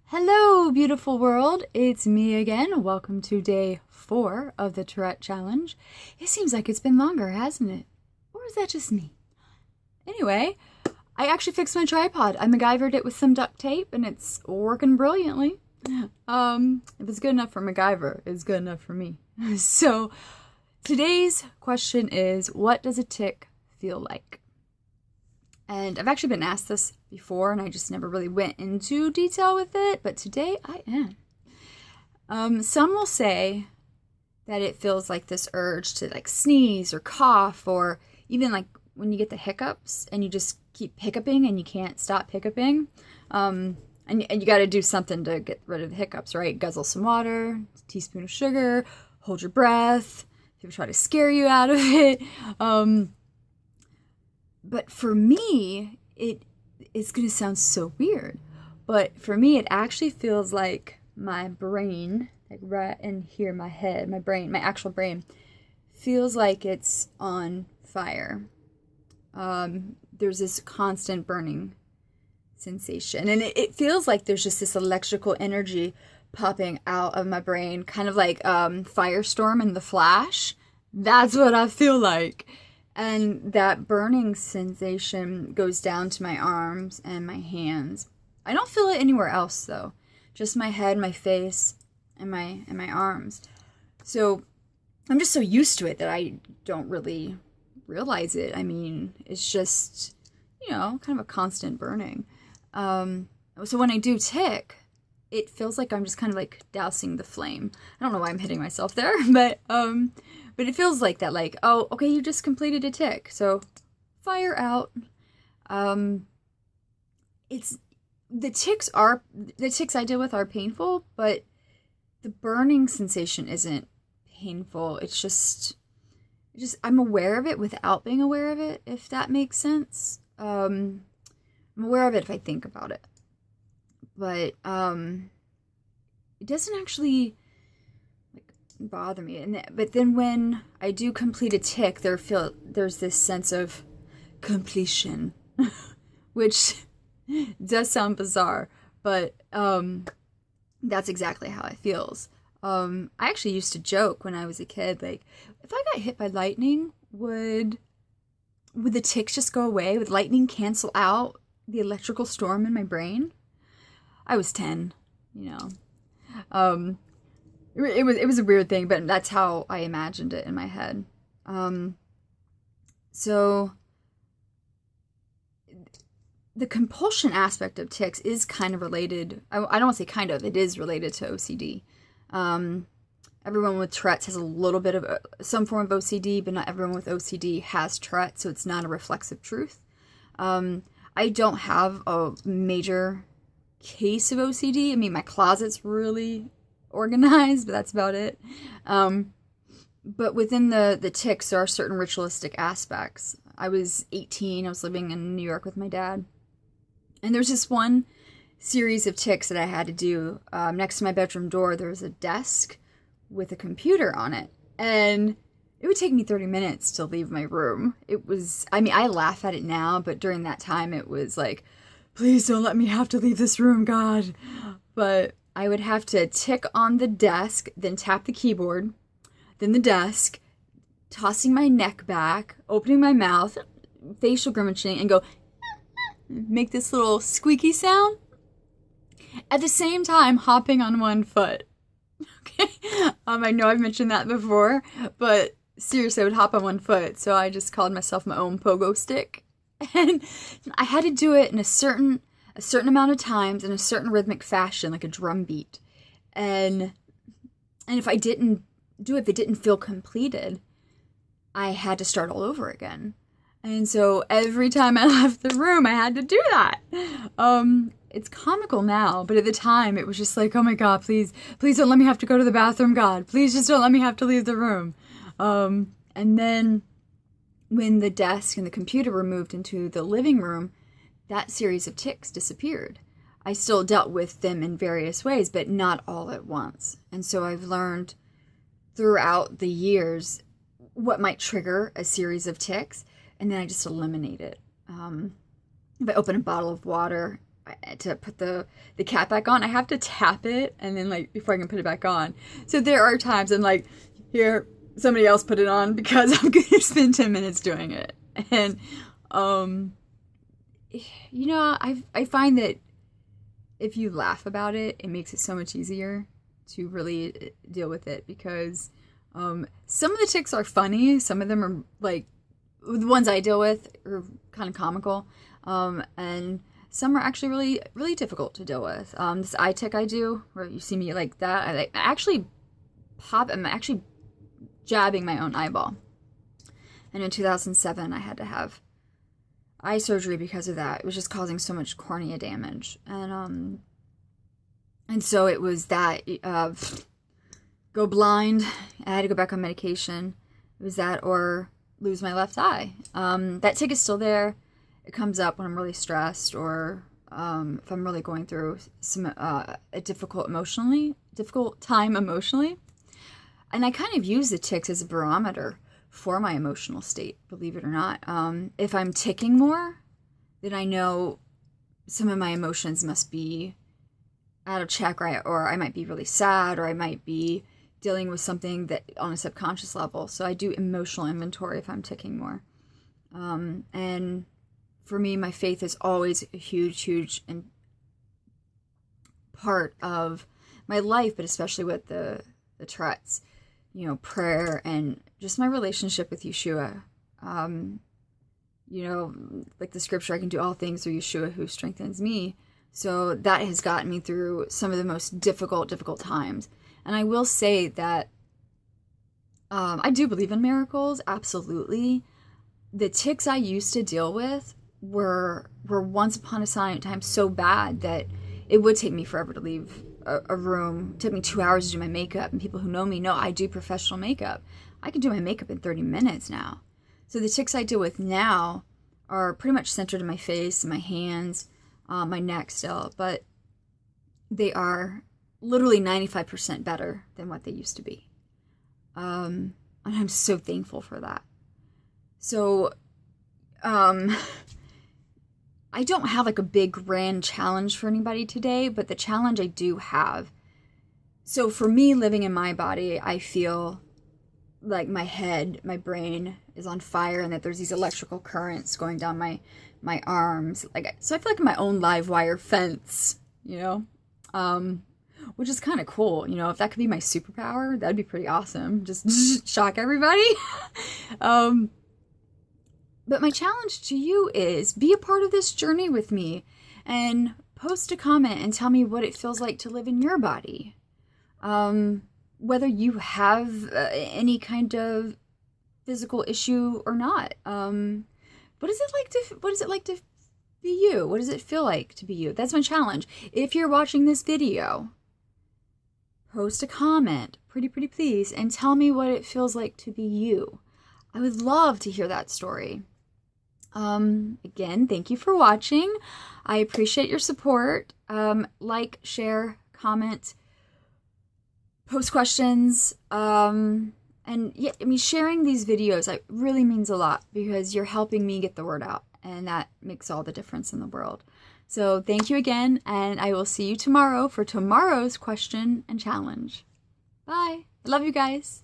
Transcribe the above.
Hello, beautiful world. It's me again. Welcome to day 4 of the Tourette challenge. It seems like it's been longer, hasn't it? Or is that just me? Anyway, I actually fixed my tripod. I MacGyvered it with some duct tape and it's working brilliantly. If it's good enough for MacGyver, it's good enough for me. So, today's question is, what does a tick feel like? And I've actually been asked this before, and I just never really went into detail with it, but today I am. Some will say that it feels like this urge to like sneeze or cough, or even like when you get the hiccups and you just keep hiccuping and you can't stop hiccuping. And you got to do something to get rid of the hiccups, right? Guzzle some water, a teaspoon of sugar, hold your breath. People try to scare you out of it. But for me, it's going to sound so weird. But for me, it actually feels like my brain, like right in here, my head, my brain, my actual brain, feels like it's on fire. There's this constant burning sensation. And it feels like there's just this electrical energy popping out of my brain, kind of like Firestorm in The Flash. That's what I feel like. And that burning sensation goes down to my arms and my hands. I don't feel it anywhere else though. Just my head, my face, and my arms. So I'm just so used to it that I don't really realize it. I mean, it's just, kind of a constant burning. So when I do tick, it feels like I'm just kind of like dousing the flame. I don't know why I'm hitting myself there, but it feels like that, like, oh, okay, you just completed a tick, so fire out. The ticks I deal with are painful, but the burning sensation isn't painful. It's just I'm aware of it without being aware of it, if that makes sense. I'm aware of it if I think about it, but it doesn't actually bother me. But then when I do complete a tick, there's this sense of completion, which does sound bizarre, but that's exactly how it feels. I actually used to joke when I was a kid, like, if I got hit by lightning, would the ticks just go away? Would lightning cancel out the electrical storm in my brain? I was 10, It was a weird thing, but that's how I imagined it in my head. So the compulsion aspect of tics is kind of related. I don't want to say kind of. It is related to OCD. Everyone with Tourette's has a little bit of some form of OCD, but not everyone with OCD has Tourette, so it's not a reflexive truth. I don't have a major case of OCD. I mean, my closet's really organized, but that's about it. But within the tics, there are certain ritualistic aspects. I was 18. I was living in New York with my dad. And there's this one series of tics that I had to do. Next to my bedroom door, there was a desk with a computer on it. And it would take me 30 minutes to leave my room. I laugh at it now, but during that time, it was like, please don't let me have to leave this room, God. But I would have to tick on the desk, then tap the keyboard, then the desk, tossing my neck back, opening my mouth, facial grimacing, and go, make this little squeaky sound. At the same time, hopping on one foot. Okay? I know I've mentioned that before, but seriously, I would hop on one foot, so I just called myself my own pogo stick. And I had to do it in a certain amount of times in a certain rhythmic fashion, like a drum beat. And if I didn't do it, if it didn't feel completed, I had to start all over again. And so every time I left the room, I had to do that. It's comical now, but at the time it was just like, oh my God, please don't let me have to go to the bathroom, God. Please just don't let me have to leave the room. And then when the desk and the computer were moved into the living room, that series of tics disappeared. I still dealt with them in various ways, but not all at once. And so I've learned throughout the years what might trigger a series of tics, and then I just eliminate it. If I open a bottle of water, to put the cap back on, I have to tap it and then like before I can put it back on. So there are times I'm like, here, somebody else put it on because I'm going to spend 10 minutes doing it. And, you know, I find that if you laugh about it, it makes it so much easier to really deal with it, because some of the tics are funny. Some of them are like, the ones I deal with are kind of comical. And some are actually really, really difficult to deal with. This eye tic I do, where you see me like that, I'm actually jabbing my own eyeball. And in 2007, I had to have eye surgery because of that. It was just causing so much cornea damage. And so it was that, go blind. I had to go back on medication. It was that, or lose my left eye. That tic is still there. It comes up when I'm really stressed, or if I'm really going through some a difficult time emotionally. And I kind of use the tics as a barometer for my emotional state, believe it or not. If I'm ticking more, then I know some of my emotions must be out of check, right? Or I might be really sad, or I might be dealing with something that on a subconscious level. So I do emotional inventory if I'm ticking more. And for me, my faith is always a huge part of my life, but especially with the Tourette's, you know, prayer and just my relationship with Yeshua. You know, like the scripture, I can do all things through Yeshua who strengthens me. So that has gotten me through some of the most difficult times. And I will say that I do believe in miracles, absolutely. The tics I used to deal with were once upon a time so bad that it would take me forever to leave a room. It took me 2 hours to do my makeup, and people who know me know I do professional makeup. I can do my makeup in 30 minutes now. So the tics I deal with now are pretty much centered in my face, my hands, my neck still, but they are literally 95% better than what they used to be. And I'm so thankful for that. So, I don't have like a big grand challenge for anybody today, but the challenge I do have. So for me, living in my body, I feel like my head, my brain is on fire, and that there's these electrical currents going down my arms. So I feel like I'm my own live wire fence, you know, which is kind of cool. You know, if that could be my superpower, that'd be pretty awesome. Just shock everybody. But my challenge to you is be a part of this journey with me, and post a comment and tell me what it feels like to live in your body. Whether you have any kind of physical issue or not. What is it like to be you? What does it feel like to be you? That's my challenge. If you're watching this video, post a comment, pretty please, and tell me what it feels like to be you. I would love to hear that story. Again, thank you for watching. I appreciate your support. Like, share, comment, post questions. And yeah, I mean, sharing these videos, it really means a lot, because you're helping me get the word out, and that makes all the difference in the world. So thank you again, and I will see you tomorrow for tomorrow's question and challenge. Bye. I love you guys.